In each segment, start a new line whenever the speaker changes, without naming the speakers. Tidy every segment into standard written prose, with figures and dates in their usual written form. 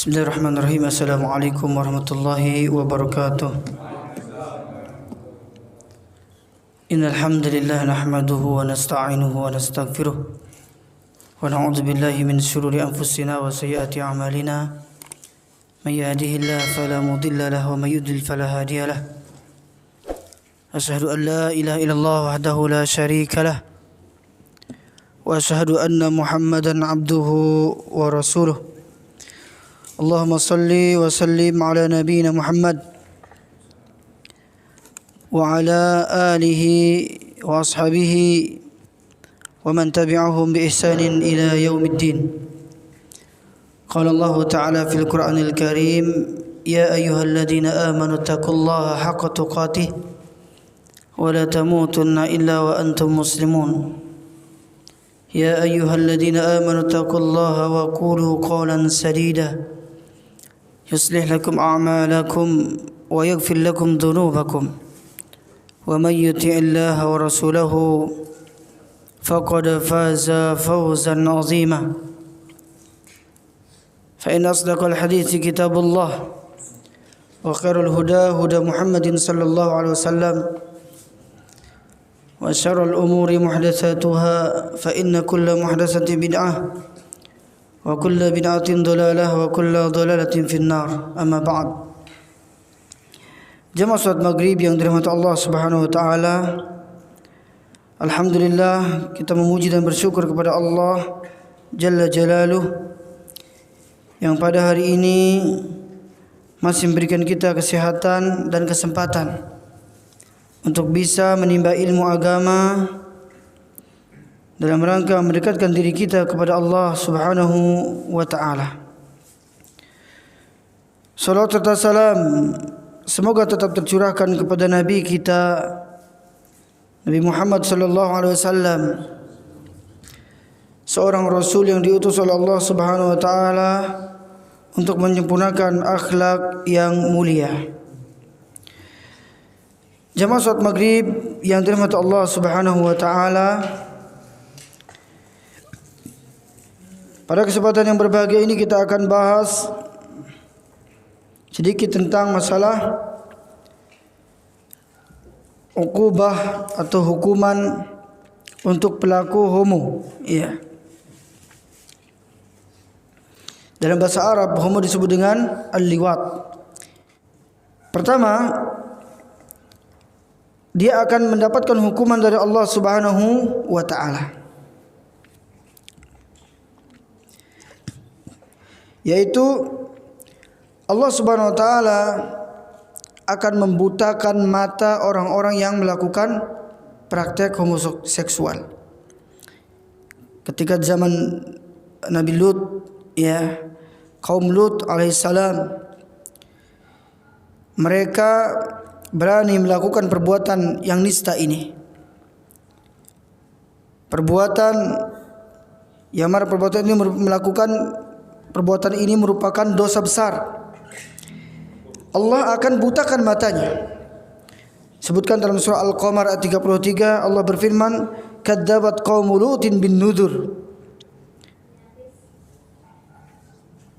Bismillahirrahmanirrahim. Assalamualaikum warahmatullahi wabarakatuh. Innal hamdalillah nahmaduhu wa nasta'inuhu wa nastaghfiruh wa na'udzu billahi min shururi anfusina wa sayyiati a'malina. May yahdihillahu fala mudilla lahu wa may yudlil fala hadiya lahu. Asyhadu an la ilaha illallah wahdahu la syarika lahu wa asyhadu anna Muhammadan abduhu wa rasuluh. Allahumma salli wa sallim ala nabiyyina Muhammad wa ala alihi wa ashabihi wa man tabi'ahum bi ihsanin ila yaumiddin. Qala Allah ta'ala fil Qur'anil Karim, ya ayyuhalladzina amanu taqullaha haqqa tuqatih wa la tamutunna illa wa antum muslimun. Ya ayyuhalladzina amanu taqullaha wa qulu qawlan sadida يصلح لكم أعمالكم ويغفر لكم ذنوبكم ومن يطع الله ورسوله فقد فاز فوزا عظيما فإن أصدق الحديث كتاب الله وخير الهدى هدى محمد صلى الله عليه وسلم وشر الأمور محدثاتها فإن كل محدثة بدعة wa kullu bid'atin dhalalah wa kullu dhalalatin finnar. Amma ba'd. Jemaah salat maghrib yang dirahmati Allah Subhanahu wa taala, alhamdulillah kita memuji dan bersyukur kepada Allah Jalla Jalaluh yang pada hari ini masih memberikan kita kesehatan dan kesempatan untuk bisa menimba ilmu agama dalam rangka mendekatkan diri kita kepada Allah Subhanahu wa taala. Salawat serta salam semoga tetap tercurahkan kepada Nabi kita Nabi Muhammad sallallahu alaihi wasallam, seorang rasul yang diutus oleh Allah Subhanahu wa taala untuk menyempurnakan akhlak yang mulia. Jamaah salat maghrib yang dirahmati Allah Subhanahu wa taala, pada kesempatan yang berbahagia ini kita akan bahas sedikit tentang masalah uqubah atau hukuman untuk pelaku homo. Ya. Dalam bahasa Arab homo disebut dengan al-liwat. Pertama, dia akan mendapatkan hukuman dari Allah Subhanahu wa taala, yaitu Allah Subhanahu wa taala akan membutakan mata orang-orang yang melakukan praktek homoseksual. Ketika zaman Nabi Lut, ya, kaum Lut alaihissalam, mereka berani melakukan perbuatan yang nista ini. Perbuatan yang mana perbuatan ini Perbuatan ini merupakan dosa besar. Allah akan butakan matanya. Sebutkan dalam surah Al-Qamar ayat 33, Allah berfirman, "Kadzabat qaumul Lutin bin nuzur."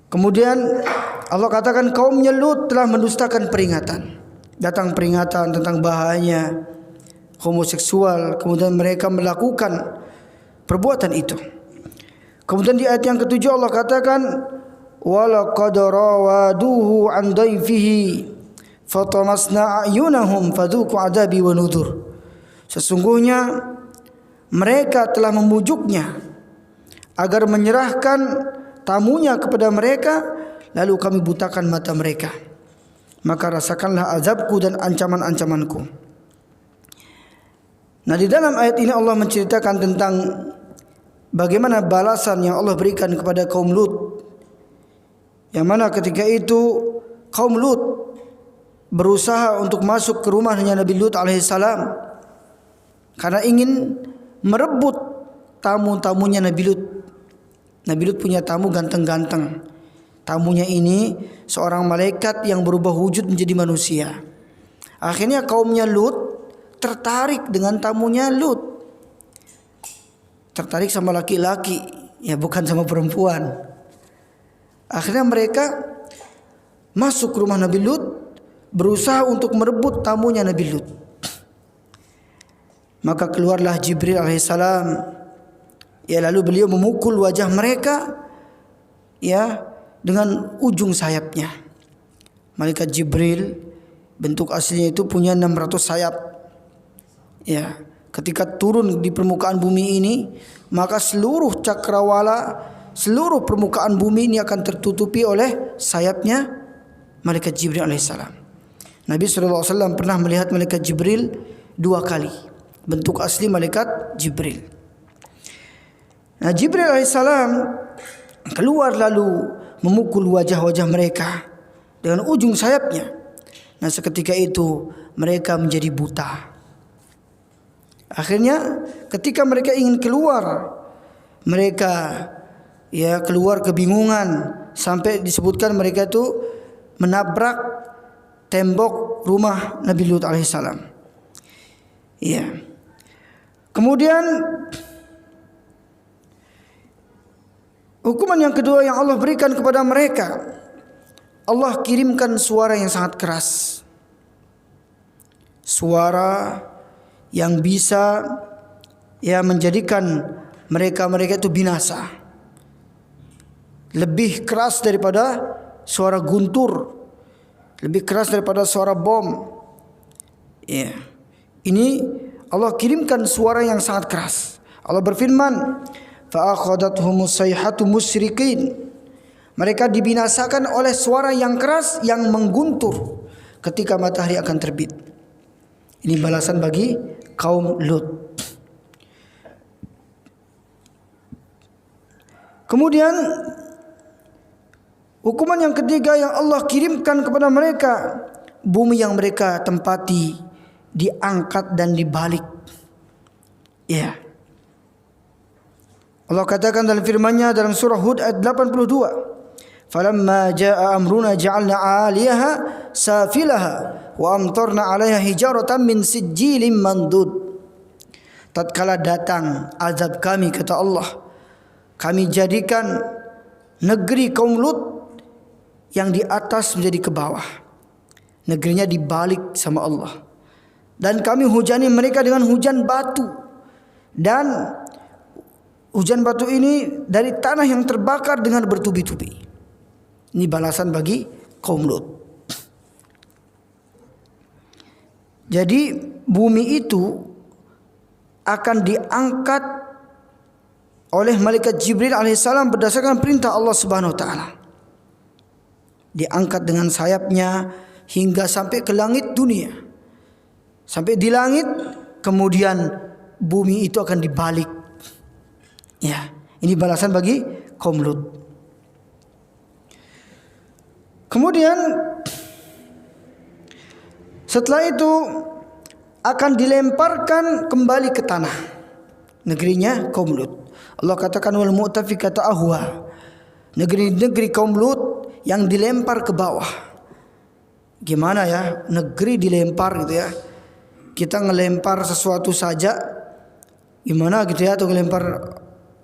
Kemudian Allah katakan kaumnya Lut telah mendustakan peringatan. Datang peringatan tentang bahayanya homoseksual, kemudian mereka melakukan perbuatan itu. Kemudian di ayat yang ketujuh Allah katakan, walaqad rawaduhu an dayfihi fatamasna a'yunahum fadhuqu adabi wa nudhur. Sesungguhnya mereka telah membujuknya agar menyerahkan tamunya kepada mereka, lalu kami butakan mata mereka, maka rasakanlah azabku dan ancaman-ancamanku. Nah, di dalam ayat ini Allah menceritakan tentang bagaimana balasan yang Allah berikan kepada kaum Lut, yang mana ketika itu kaum Lut berusaha untuk masuk ke rumahnya Nabi Lut alaihissalam karena ingin merebut tamu-tamunya Nabi Lut. Nabi Lut punya tamu ganteng-ganteng. Tamunya ini seorang malaikat yang berubah wujud menjadi manusia. Akhirnya kaumnya Lut tertarik dengan tamunya Lut. Tertarik sama laki-laki, ya bukan sama perempuan. Akhirnya mereka masuk ke rumah Nabi Lut, berusaha untuk merebut tamunya Nabi Lut. Maka keluarlah Jibril alaihissalam, ya, lalu beliau memukul wajah mereka, ya, dengan ujung sayapnya. Malaikat Jibril bentuk aslinya itu punya 600 sayap. Ya, ketika turun di permukaan bumi ini, maka seluruh cakrawala, seluruh permukaan bumi ini akan tertutupi oleh sayapnya malaikat Jibril alaihissalam. Nabi SAW pernah melihat malaikat Jibril 2 kali, bentuk asli malaikat Jibril. Nah, Jibril alaihissalam keluar lalu memukul wajah-wajah mereka dengan ujung sayapnya. Nah, seketika itu mereka menjadi buta. Akhirnya ketika mereka ingin keluar, mereka, ya, keluar kebingungan, sampai disebutkan mereka itu menabrak tembok rumah Nabi Lut alaihissalam. Ya. Kemudian hukuman yang kedua yang Allah berikan kepada mereka, Allah kirimkan suara yang sangat keras. Suara yang bisa, ya, menjadikan mereka itu binasa. Lebih keras daripada suara guntur, lebih keras daripada suara bom. Ya. Ini Allah kirimkan suara yang sangat keras. Allah berfirman, fa akhadhathumus sayhatu musyrikin. Mereka dibinasakan oleh suara yang keras yang mengguntur ketika matahari akan terbit. Ini balasan bagi kaum Lut. Kemudian hukuman yang ketiga yang Allah kirimkan kepada mereka, bumi yang mereka tempati diangkat dan dibalik. Ya. Allah katakan dalam firman-Nya dalam surah Hud ayat 82, "Falamma jaa amruna ja'alna 'aliyaha safilaha wa amtarna 'alaiha hijaratan min sijilin mandud." Tatkala datang azab kami, kata Allah, kami jadikan negeri kaum Lut yang di atas menjadi ke bawah. Negerinya dibalik sama Allah. Dan kami hujani mereka dengan hujan batu. Dan hujan batu ini dari tanah yang terbakar dengan bertubi-tubi. Ini balasan bagi kaum Lut. Jadi bumi itu akan diangkat oleh malaikat Jibril alaihissalam berdasarkan perintah Allah Subhanahu wa taala. Diangkat dengan sayapnya hingga sampai ke langit dunia. Sampai di langit, kemudian bumi itu akan dibalik. Ya, ini balasan bagi kaum Lut. Kemudian setelah itu akan dilemparkan kembali ke tanah negerinya kaum Lut. Allah katakan wal mu'tafikata ahwa. Negeri kaum Lut yang dilempar ke bawah. Gimana ya negeri dilempar gitu ya? Kita ngelempar sesuatu saja gimana gitu ya, atau ngelempar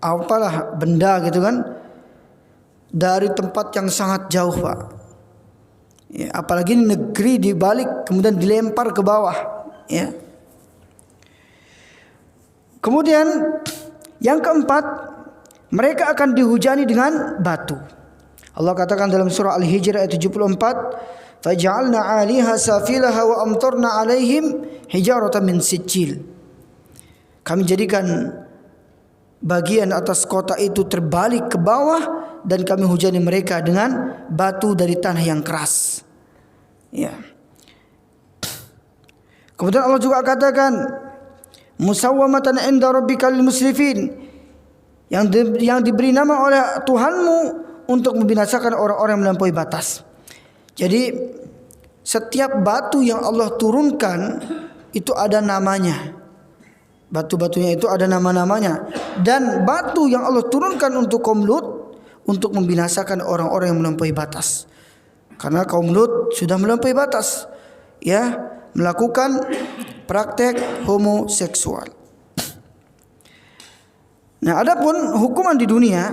apalah benda gitu kan dari tempat yang sangat jauh, Pak. Ya, apalagi negeri dibalik kemudian dilempar ke bawah, ya. Kemudian yang keempat, mereka akan dihujani dengan batu. Allah katakan dalam surah Al-Hijr ayat 74, فَجَعَلْنَا عَلِيهَا سَافِلَهَا وَأَمْطَرْنَا عَلَيْهِمْ حِجَارَةً مِنْ سِجِّيلٍ. Kami jadikan bagian atas kota itu terbalik ke bawah dan kami hujani mereka dengan batu dari tanah yang keras. Ya. Kemudian Allah juga katakan musawwamatan 'inda rabbikal musrifin, yang diberi nama oleh Tuhanmu untuk membinasakan orang-orang yang melampaui batas. Jadi setiap batu yang Allah turunkan itu ada namanya. Batu-batunya itu ada nama-namanya. Dan batu yang Allah turunkan untuk kaum Lut untuk membinasakan orang-orang yang melampaui batas. Karena kaum Lut sudah melampaui batas, ya, melakukan praktek homoseksual. Nah, adapun hukuman di dunia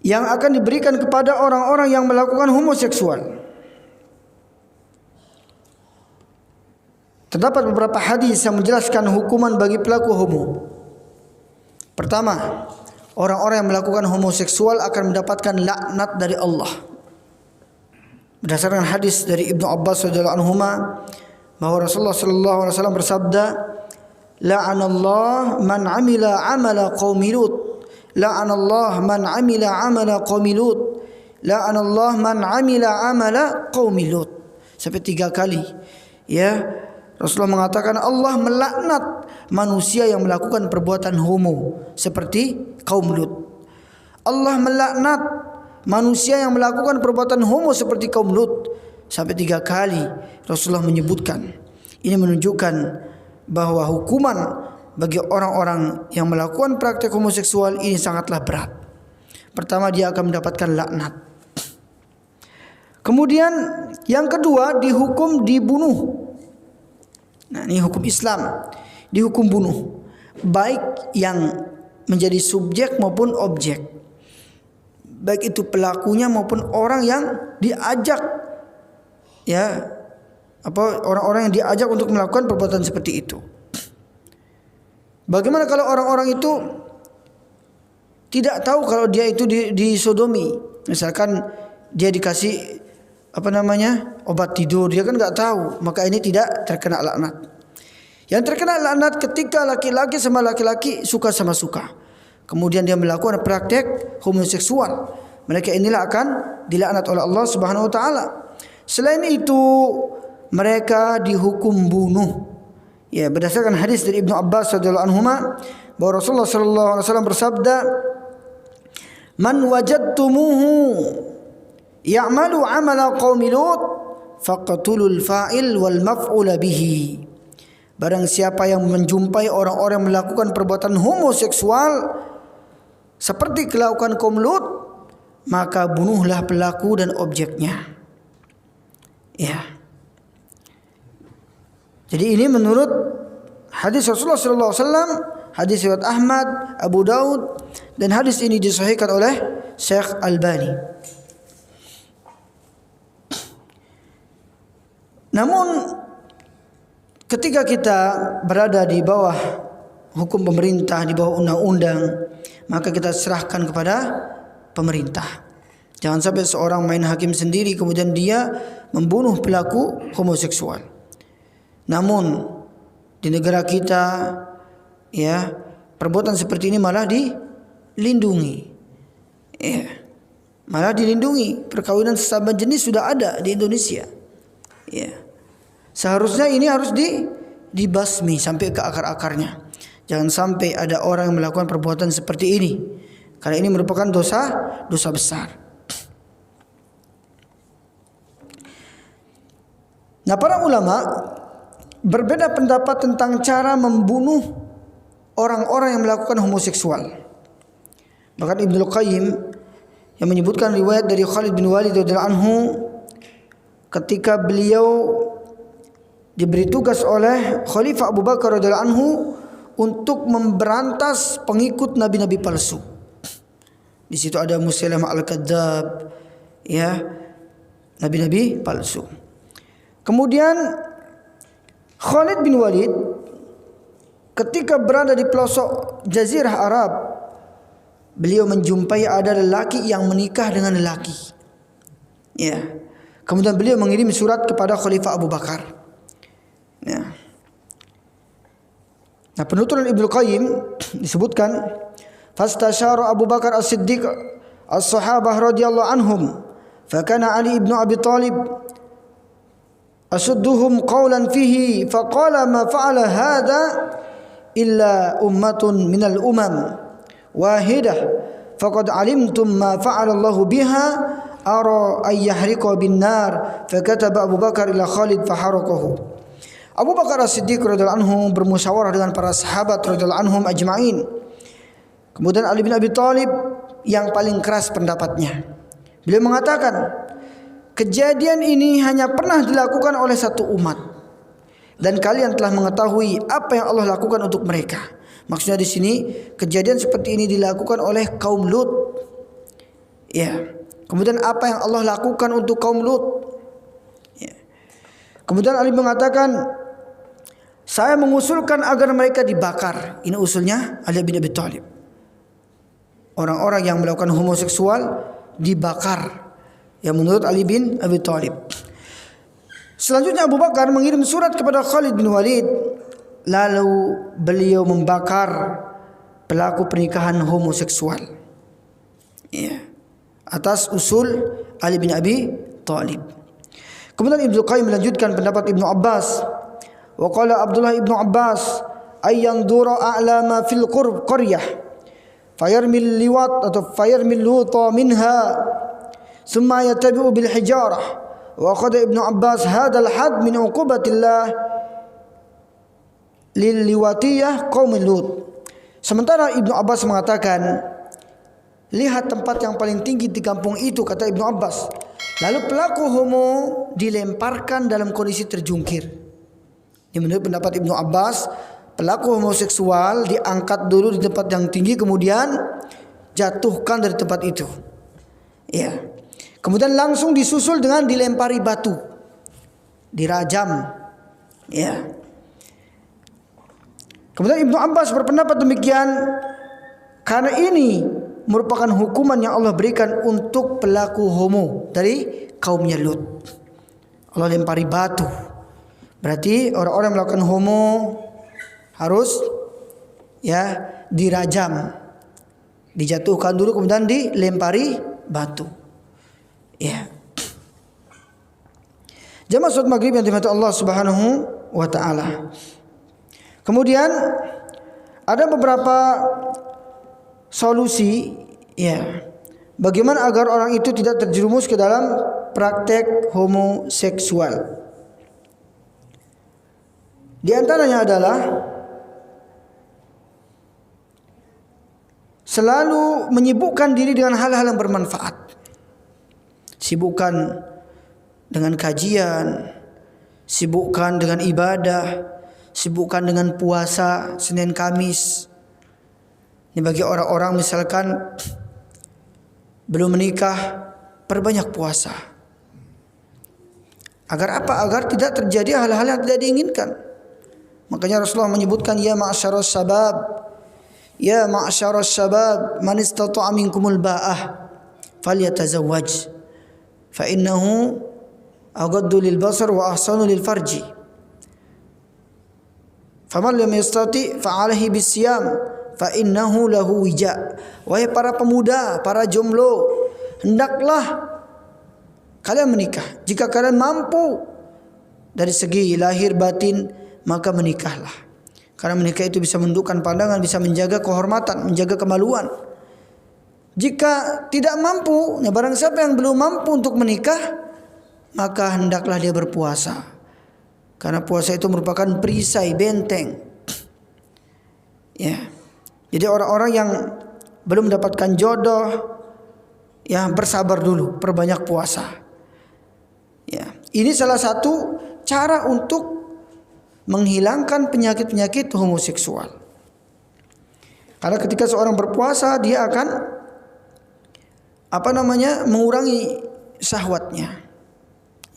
yang akan diberikan kepada orang-orang yang melakukan homoseksual. Terdapat beberapa hadis yang menjelaskan hukuman bagi pelaku homo. Pertama, orang-orang yang melakukan homoseksual akan mendapatkan laknat dari Allah. Berdasarkan hadis dari Ibnu Abbas radhiyallahu anhuma bahwa Rasulullah sallallahu alaihi wasallam bersabda, "La'anallah man 'amila 'amala qaumi Lut. La'anallah man 'amila 'amala qaumi Lut. La'anallah man 'amila 'amala qaumi Lut." Sampai 3 kali. Ya, Rasulullah mengatakan Allah melaknat manusia yang melakukan perbuatan homo seperti kaum Lut. Allah melaknat manusia yang melakukan perbuatan homo seperti kaum Lut. Sampai 3 kali Rasulullah menyebutkan. Ini menunjukkan bahwa hukuman bagi orang-orang yang melakukan praktek homoseksual ini sangatlah berat. Pertama, dia akan mendapatkan laknat. Kemudian yang kedua, dihukum dibunuh. Nah, ini hukum Islam, dihukum bunuh, baik yang menjadi subjek maupun objek, baik itu pelakunya maupun orang yang diajak, ya, orang-orang yang diajak untuk melakukan perbuatan seperti itu. Bagaimana kalau orang-orang itu tidak tahu kalau dia itu disodomi? Misalkan dia dikasih obat tidur, dia kan nggak tahu, maka ini tidak terkena laknat. Yang terkena laknat ketika laki-laki sama laki-laki suka sama suka, kemudian dia melakukan praktek homoseksual, mereka inilah akan dilaknat oleh Allah Subhanahu wa taala. Selain itu, mereka dihukum bunuh. Ya, berdasarkan hadis dari Ibnu Abbas radhiyallahu anhuma bahwa Rasulullah sallallahu alaihi wasallam bersabda, "Man wajadtumuhu ya'malu 'amala qaumi Lut faqtulul fa'il wal maf'ul bihi." Barang siapa yang menjumpai orang-orang melakukan perbuatan homoseksual seperti kelakuan kaum Lut, maka bunuhlah pelaku dan objeknya. Ya. Jadi ini menurut hadis Rasulullah sallallahu alaihi wasallam, hadis riwayat Ahmad, Abu Daud, dan hadis ini disahihkan oleh Syekh Albani. Namun ketika kita berada di bawah hukum pemerintah, di bawah undang-undang, maka kita serahkan kepada pemerintah. Jangan sampai seorang main hakim sendiri kemudian dia membunuh pelaku homoseksual. Namun di negara kita, ya, perbuatan seperti ini malah dilindungi. Ya, malah dilindungi. Perkawinan sesama jenis sudah ada di Indonesia. Ya. Seharusnya ini harus dibasmi sampai ke akar-akarnya. Jangan sampai ada orang yang melakukan perbuatan seperti ini, karena ini merupakan dosa besar. Nah, para ulama berbeda pendapat tentang cara membunuh orang-orang yang melakukan homoseksual. Bahkan Ibnu Qayyim yang menyebutkan riwayat dari Khalid bin Walid radhiyallahu anhu ketika beliau diberi tugas oleh Khalifah Abu Bakar radhiyallahu anhu untuk memberantas pengikut nabi-nabi palsu. Di situ ada Musailamah al-Kadzdzab, ya, nabi-nabi palsu. Kemudian Khalid bin Walid ketika berada di pelosok Jazirah Arab, beliau menjumpai ada lelaki yang menikah dengan lelaki. Ya. Kemudian beliau mengirim surat kepada Khalifah Abu Bakar. Ya. Nah, penuturan Ibnu Qayyim disebutkan, "Fastasyara Abu Bakar As-Siddiq as-sahabah radhiyallahu anhum, fa kana Ali ibn Abi Thalib asudduhum qawlan fihi faqala ma fa'ala hadha illa ummatun minal umam wahidah faqad alimtum ma fa'ala Allahu biha ara ay yahriqa bin nar fakataba Abu Bakar ila Khalid faharaqahu." Abu Bakar As-Siddiq radhiyallahu anhu bermusyawarah dengan para sahabat radhiyallahu anhum ajma'in. Kemudian Ali bin Abi Thalib yang paling keras pendapatnya. Beliau mengatakan, kejadian ini hanya pernah dilakukan oleh satu umat, dan kalian telah mengetahui apa yang Allah lakukan untuk mereka. Maksudnya di sini kejadian seperti ini dilakukan oleh kaum Lut. Ya. Kemudian apa yang Allah lakukan untuk kaum Lut? Ya. Kemudian Ali mengatakan, saya mengusulkan agar mereka dibakar. Ini usulnya Ali bin Abi Thalib. Orang-orang yang melakukan homoseksual dibakar. Yang menurut Ali bin Abi Thalib. Selanjutnya Abu Bakar mengirim surat kepada Khalid bin Walid. Lalu beliau membakar pelaku pernikahan homoseksual. Ya. Atas usul Ali bin Abi Thalib. Kemudian Ibnu Qayyim melanjutkan pendapat Ibnu Abbas. Wa qala Abdullah Ibnu Abbas ay yanzura a'lama fil qaryah fayarmil liwat atau fayarmil luta minha thumma yatabi'u bil hijarah wa qala Ibnu Abbas hadha al had min uqubatillah lil liwatiyah qaum Lut. Sementara Ibnu Abbas mengatakan, lihat tempat yang paling tinggi di kampung itu, kata Ibnu Abbas. Lalu pelaku homo dilemparkan dalam kondisi terjungkir. Ini menurut pendapat Ibnu Abbas, pelaku homoseksual diangkat dulu di tempat yang tinggi, kemudian jatuhkan dari tempat itu. Ya. Kemudian langsung disusul dengan dilempari batu, dirajam. Ya. Kemudian Ibnu Abbas berpendapat demikian karena ini merupakan hukuman yang Allah berikan untuk pelaku homo dari kaumnya Lut. Allah lempari batu. Berarti orang-orang yang melakukan homo harus ya dirajam, dijatuhkan dulu kemudian dilempari batu. Ya. Jamaah salat maghrib yang dirahmati Allah Subhanahu wa taala. Kemudian ada beberapa solusi ya bagaimana agar orang itu tidak terjerumus ke dalam praktek homoseksual. Di antaranya adalah selalu menyibukkan diri dengan hal-hal yang bermanfaat. Sibukkan dengan kajian, sibukkan dengan ibadah, sibukkan dengan puasa Senin Kamis. Ini bagi orang-orang misalkan belum menikah, perbanyak puasa. Agar apa? Agar tidak terjadi hal-hal yang tidak diinginkan. Makanya Rasulullah menyebutkan, ya ma'asyaras sabab, ya ma'asyaras sabab, man istata'a minkumul ba'ah falyatazawwaj fa innahu aghaddu lil basar wa ahsanu lil farji. Faman lam yastati fa 'alaihi bisyam fa innahu lahu wija. Wahai para pemuda, para jomblo, hendaklah kalian menikah. Jika kalian mampu dari segi lahir batin, maka menikahlah. Karena menikah itu bisa menundukkan pandangan, bisa menjaga kehormatan, menjaga kemaluan. Jika tidak mampu, ya barang siapa yang belum mampu untuk menikah, maka hendaklah dia berpuasa. Karena puasa itu merupakan perisai, benteng. Ya. Jadi orang-orang yang belum mendapatkan jodoh, ya bersabar dulu, perbanyak puasa. Ya. Ini salah satu cara untuk menghilangkan penyakit-penyakit homoseksual. Karena ketika seorang berpuasa, dia akan mengurangi syahwatnya.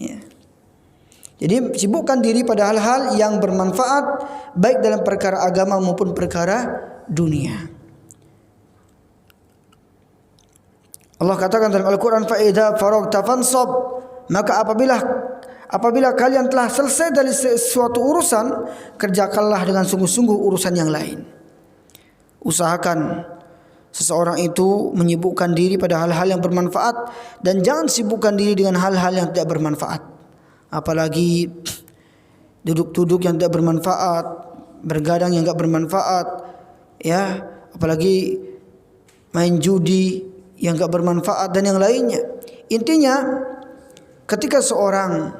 Ya. Jadi sibukkan diri pada hal-hal yang bermanfaat, baik dalam perkara agama maupun perkara dunia. Allah katakan dalam Al-Quran, فَإِذَا فَرَغْتَ فَانْصَبْ, maka apabila kalian telah selesai dari suatu urusan, kerjakanlah dengan sungguh-sungguh urusan yang lain. Usahakan seseorang itu menyibukkan diri pada hal-hal yang bermanfaat, dan jangan sibukkan diri dengan hal-hal yang tidak bermanfaat. Apalagi duduk-duduk yang tidak bermanfaat, bergadang yang tidak bermanfaat, ya, apalagi main judi yang tidak bermanfaat dan yang lainnya. Intinya, ketika seorang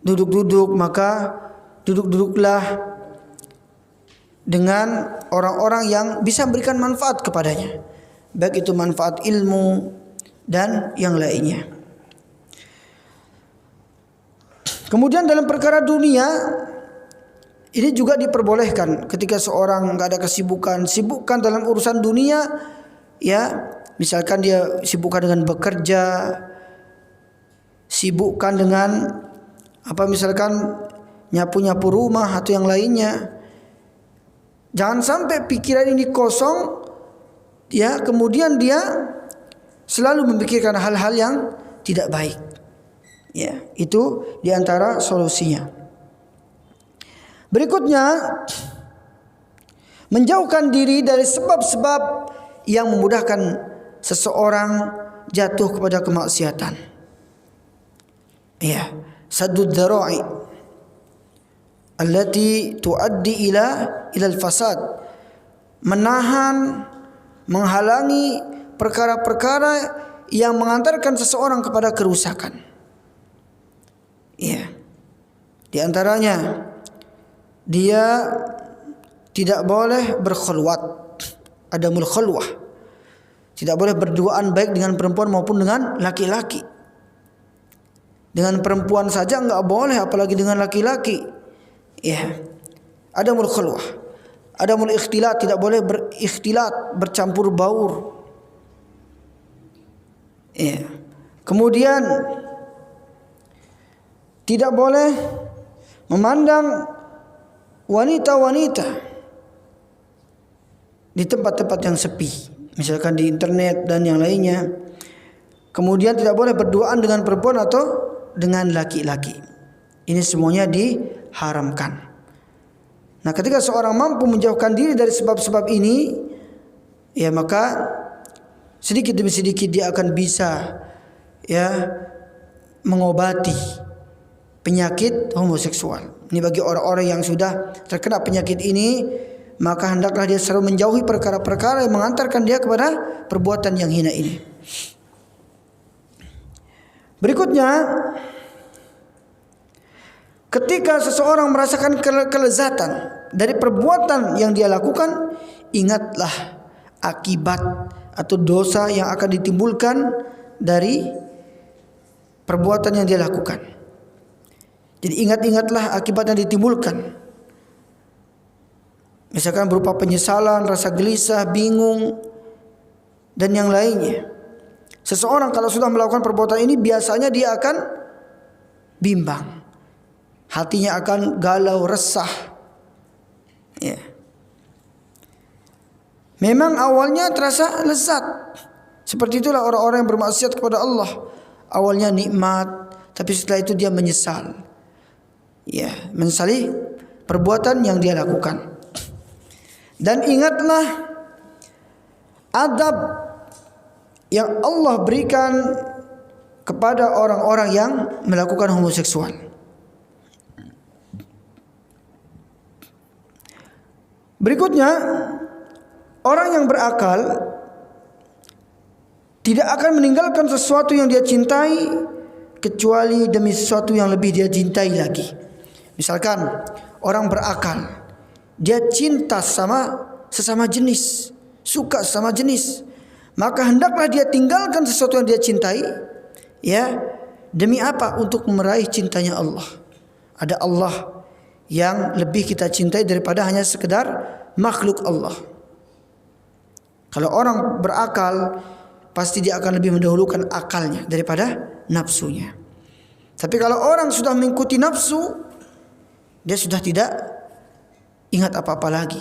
duduk-duduk, maka duduk-duduklah dengan orang-orang yang bisa memberikan manfaat kepadanya, baik itu manfaat ilmu dan yang lainnya. Kemudian dalam perkara dunia ini juga diperbolehkan ketika seorang enggak ada kesibukan, sibukkan dalam urusan dunia, ya, misalkan dia sibukkan dengan bekerja, sibukkan dengan misalkan nyapu-nyapu rumah atau yang lainnya. Jangan sampai pikiran ini kosong, ya, kemudian dia selalu memikirkan hal-hal yang tidak baik. Ya, itu diantara solusinya. Berikutnya, menjauhkan diri dari sebab-sebab yang memudahkan seseorang jatuh kepada kemaksiatan. Ya, saddud dzara'i allati tuaddi ila al-fasad. Menahan, menghalangi perkara-perkara yang mengantarkan seseorang kepada kerusakan. Ya. Di antaranya dia tidak boleh berkhulwat, adamul khulwah. Tidak boleh berduaan baik dengan perempuan maupun dengan laki-laki. Dengan perempuan saja enggak boleh, apalagi dengan laki-laki. Ya. Adamul khulwah. Adamul ikhtilat, tidak boleh berikhtilat, bercampur baur. Ya. Kemudian tidak boleh memandang wanita-wanita di tempat-tempat yang sepi, misalkan di internet dan yang lainnya. Kemudian tidak boleh berduaan dengan perempuan atau dengan laki-laki. Ini semuanya diharamkan. Nah, ketika seorang mampu menjauhkan diri dari sebab-sebab ini, ya, maka sedikit demi sedikit dia akan bisa, ya, mengobati penyakit homoseksual. Ini bagi orang-orang yang sudah terkena penyakit ini, maka hendaklah dia selalu menjauhi perkara-perkara yang mengantarkan dia kepada perbuatan yang hina ini. Berikutnya, ketika seseorang merasakan kelezatan dari perbuatan yang dia lakukan, ingatlah akibat atau dosa yang akan ditimbulkan dari perbuatan yang dia lakukan. Jadi ingat-ingatlah akibat yang ditimbulkan. Misalkan berupa penyesalan, rasa gelisah, bingung, dan yang lainnya. Seseorang kalau sudah melakukan perbuatan ini, biasanya dia akan bimbang. Hatinya akan galau, resah. Ya. Memang awalnya terasa lezat. Seperti itulah orang-orang yang bermaksiat kepada Allah. Awalnya nikmat, tapi setelah itu dia menyesal. Ya, menyesali perbuatan yang dia lakukan. Dan ingatlah adab yang Allah berikan kepada orang-orang yang melakukan homoseksual. Berikutnya, orang yang berakal tidak akan meninggalkan sesuatu yang dia cintai kecuali demi sesuatu yang lebih dia cintai lagi. Misalkan orang berakal, dia cinta sama sesama jenis, suka sama jenis, maka hendaklah dia tinggalkan sesuatu yang dia cintai, ya, demi apa? Untuk meraih cintanya Allah. Ada Allah yang lebih kita cintai daripada hanya sekedar makhluk Allah. Kalau orang berakal, pasti dia akan lebih mendahulukan akalnya daripada nafsunya. Tapi kalau orang sudah mengikuti nafsu, dia sudah tidak ingat apa-apa lagi.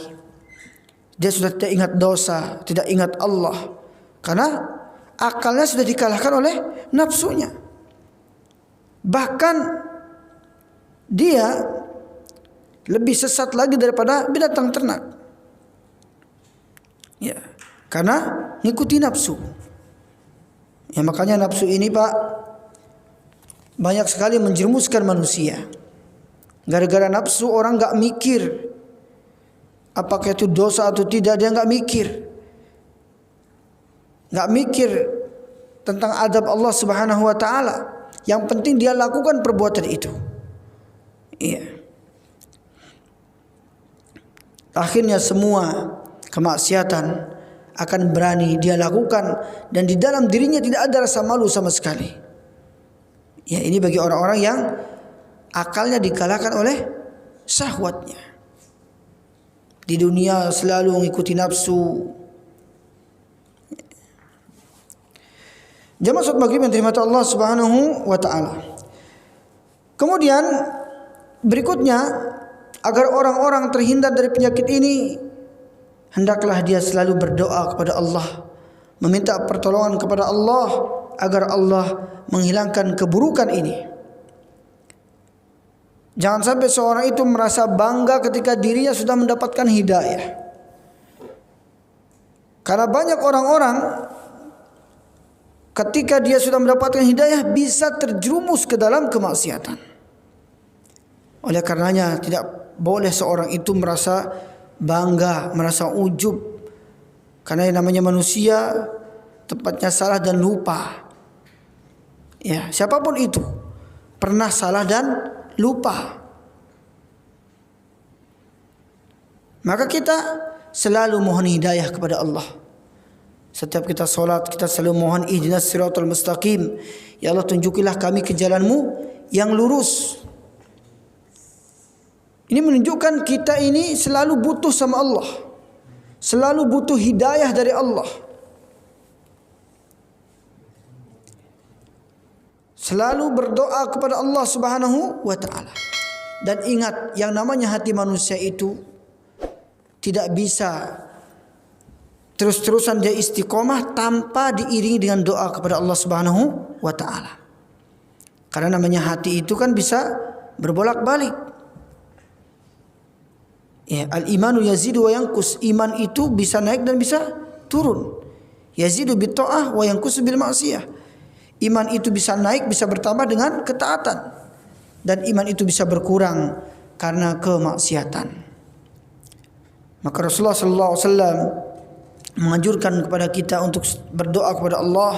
Dia sudah tidak ingat dosa, tidak ingat Allah, karena akalnya sudah dikalahkan oleh nafsunya. Bahkan dia lebih sesat lagi daripada binatang ternak. Ya, karena ngikuti nafsu. Ya, makanya nafsu ini, Pak, banyak sekali menjerumuskan manusia. Gara-gara nafsu orang gak mikir apakah itu dosa atau tidak, dia gak mikir. Gak mikir tentang adab Allah Subhanahu wa taala. Yang penting dia lakukan perbuatan itu. Iya. Akhirnya semua kemaksiatan akan berani dia lakukan, dan di dalam dirinya tidak ada rasa malu sama sekali. Ya, ini bagi orang-orang yang akalnya dikalahkan oleh syahwatnya. Di dunia selalu mengikuti nafsu. Jamaah salat maghrib yang dirahmati Allah Subhanahu wa taala. Kemudian berikutnya, agar orang-orang terhindar dari penyakit ini, hendaklah dia selalu berdoa kepada Allah, meminta pertolongan kepada Allah agar Allah menghilangkan keburukan ini. Jangan sampai seorang itu merasa bangga ketika dirinya sudah mendapatkan hidayah. Karena banyak orang-orang ketika dia sudah mendapatkan hidayah bisa terjerumus ke dalam kemaksiatan. Oleh karenanya tidak boleh seorang itu merasa bangga, merasa ujub. Karena yang namanya manusia tepatnya salah dan lupa. Ya, siapapun itu pernah salah dan lupa. Maka kita selalu mohon hidayah kepada Allah. Setiap kita solat, kita selalu mohon ihdinas siratal mustaqim. Ya Allah, tunjukilah kami ke jalan-Mu yang lurus. Ini menunjukkan kita ini selalu butuh sama Allah, selalu butuh hidayah dari Allah. Selalu berdoa kepada Allah Subhanahu wa taala. Dan ingat, yang namanya hati manusia itu tidak bisa terus-terusan dia istiqomah tanpa diiringi dengan doa kepada Allah Subhanahu wa taala. Karena namanya hati itu kan bisa berbolak-balik. Ya, al-imanu yazidu wa yanqus. Iman itu bisa naik dan bisa turun. Yazidu bit ta'ah wa yanqus bil ma'siyah. Iman itu bisa naik, bisa bertambah dengan ketaatan, dan iman itu bisa berkurang karena kemaksiatan. Maka Rasulullah sallallahu alaihi wasallam menganjurkan kepada kita untuk berdoa kepada Allah,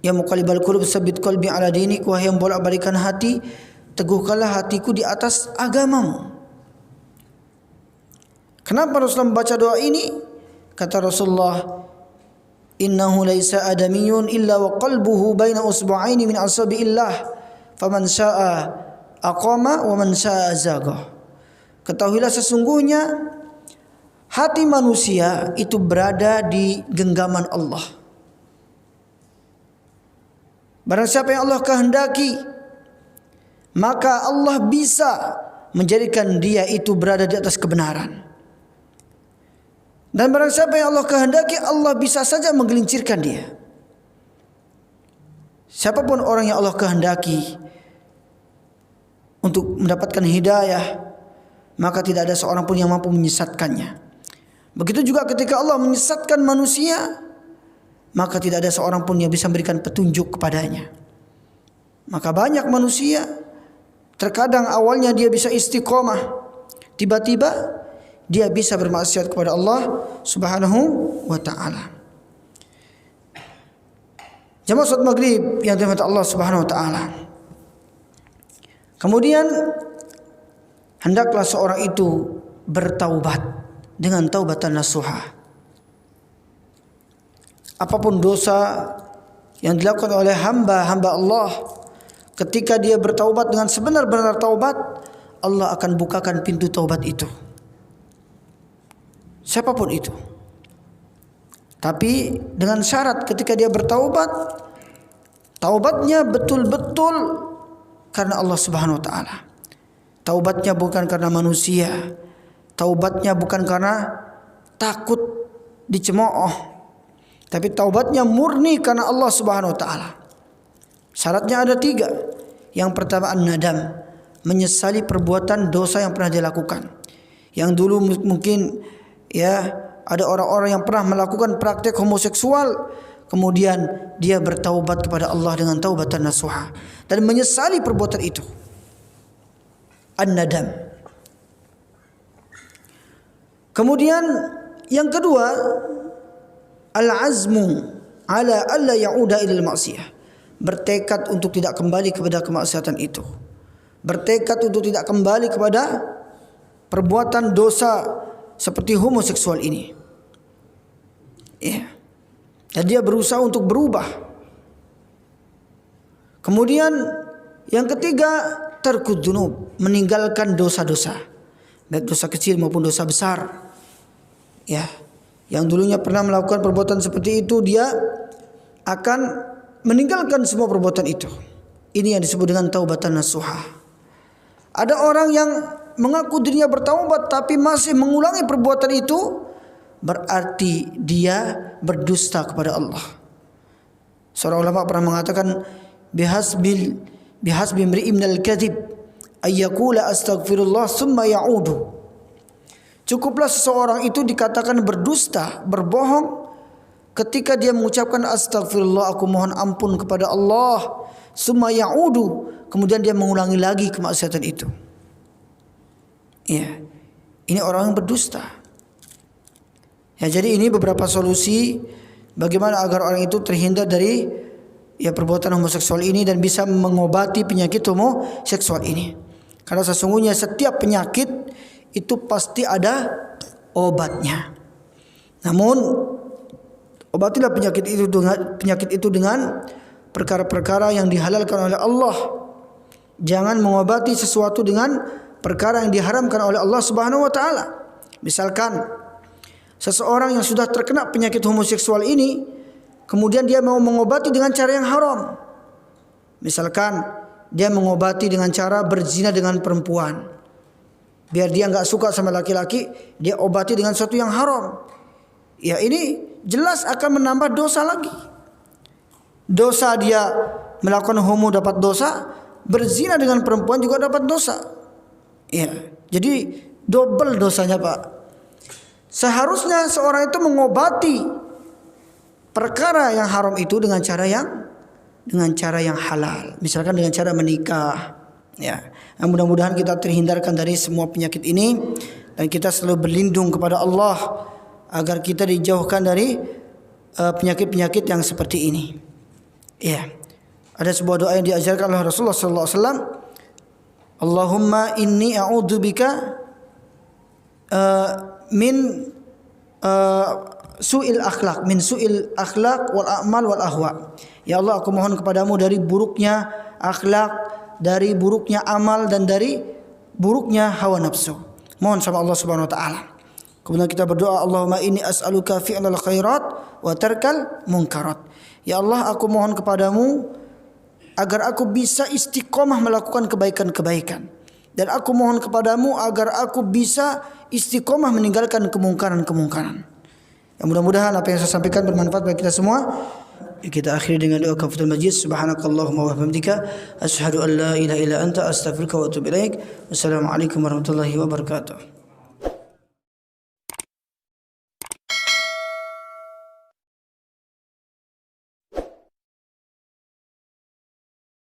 ya muqallibal qulub tsabbit qalbi ala dinik, wahai yang bolak-balikan hati, teguhkanlah hatiku di atas agamamu. Kenapa Rasulullah membaca doa ini? Kata Rasulullah, innahu laisa adamiyun illa wa qalbuhu baina usbu'aini min asabiillah, faman syaa'a aqama wa man syaa'a zaga. Ketahuilah sesungguhnya hati manusia itu berada di genggaman Allah. Barang siapa yang Allah kehendaki, maka Allah bisa menjadikan dia itu berada di atas kebenaran. Dan barang siapa yang Allah kehendaki, Allah bisa saja menggelincirkan dia. Siapapun orang yang Allah kehendaki untuk mendapatkan hidayah, maka tidak ada seorang pun yang mampu menyesatkannya. Begitu juga ketika Allah menyesatkan manusia, maka tidak ada seorang pun yang bisa memberikan petunjuk kepadanya. Maka banyak manusia, terkadang awalnya dia bisa istiqomah, tiba-tiba dia bisa bermaksiat kepada Allah Subhanahu wa taala. Jamaah salat maghrib yang dirahmati Allah Subhanahu wa taala. Kemudian hendaklah seorang itu bertaubat dengan taubatan nasuha. Apapun dosa yang dilakukan oleh hamba-hamba Allah, ketika dia bertaubat dengan sebenar-benar taubat, Allah akan bukakan pintu taubat itu. Siapapun itu. Tapi dengan syarat ketika dia bertaubat, taubatnya betul-betul karena Allah Subhanahu wa taala. Taubatnya bukan karena manusia. Taubatnya bukan karena takut dicemooh. Tapi taubatnya murni karena Allah Subhanahu wa taala. Syaratnya ada 3. Yang pertama an-nadam, menyesali perbuatan dosa yang pernah dia lakukan. Yang dulu mungkin ya ada orang-orang yang pernah melakukan praktek homoseksual, kemudian dia bertaubat kepada Allah dengan taubatan nasuha dan menyesali perbuatan itu. An-nadam. Kemudian yang kedua, al-azmu ala alla ya'uda ilal ma'siyah. Bertekad untuk tidak kembali kepada kemaksiatan itu. Bertekad untuk tidak kembali kepada perbuatan dosa seperti homoseksual ini. Ya. Dan dia berusaha untuk berubah. Kemudian yang ketiga, tarkud dzunub, meninggalkan dosa-dosa, baik dosa kecil maupun dosa besar. Ya. Yang dulunya pernah melakukan perbuatan seperti itu, dia akan meninggalkan semua perbuatan itu. Ini yang disebut dengan taubatan nasuha. Ada orang yang mengaku dirinya bertaubat tapi masih mengulangi perbuatan itu, berarti dia berdusta kepada Allah. Seorang ulama pernah mengatakan bihasbi imri'in minal kadhib ayyakula astaghfirullah thumma ya'udu. Cukuplah seseorang itu dikatakan berdusta, berbohong ketika dia mengucapkan astagfirullah, aku mohon ampun kepada Allah, summa ya'udu, kemudian dia mengulangi lagi kemaksiatan itu. Ya, ini orang yang berdusta. Ya, jadi ini beberapa solusi bagaimana agar orang itu terhindar dari perbuatan homoseksual ini dan bisa mengobati penyakit homoseksual ini. Karena sesungguhnya setiap penyakit itu pasti ada obatnya. Namun obatilah penyakit itu dengan perkara-perkara yang dihalalkan oleh Allah. Jangan mengobati sesuatu dengan perkara yang diharamkan oleh Allah Subhanahu wa taala. Misalkan seseorang yang sudah terkena penyakit homoseksual ini, kemudian dia mau mengobati dengan cara yang haram. Misalkan dia mengobati dengan cara berzina dengan perempuan. Biar dia enggak suka sama laki-laki, dia obati dengan sesuatu yang haram. Ya, ini jelas akan menambah dosa lagi. Dosa dia melakukan homo dapat dosa, berzina dengan perempuan juga dapat dosa. Ya, jadi double dosanya, Pak. Seharusnya seorang itu mengobati perkara yang haram itu dengan cara yang halal. Misalkan dengan cara menikah. Ya, mudah-mudahan kita terhindarkan dari semua penyakit ini dan kita selalu berlindung kepada Allah agar kita dijauhkan dari penyakit-penyakit yang seperti ini. Ya, ada sebuah doa yang diajarkan oleh Rasulullah sallallahu alaihi wasallam. Allahumma inni a'udzubika min su'il akhlaq wal a'mal wal ahwa. Ya Allah, aku mohon kepadamu dari buruknya akhlak, dari buruknya amal, dan dari buruknya hawa nafsu. Mohon sama Allah Subhanahu wa taala. Kemudian kita berdoa, Allahumma inni as'aluka fi'lal khairat wa tarkal munkarat. Ya Allah, aku mohon kepadamu agar aku bisa istiqomah melakukan kebaikan-kebaikan, dan aku mohon kepadamu agar aku bisa istiqomah meninggalkan kemungkaran-kemungkaran. Ya, mudah-mudahan apa yang saya sampaikan bermanfaat bagi kita semua. Kita akhiri dengan doa kafaratul majlis. Subhanakallahumma wa bihamdika asyhadu an la ilaha illa anta astaghfiruka wa atubu ilaik. Wassalamualaikum warahmatullahi wabarakatuh.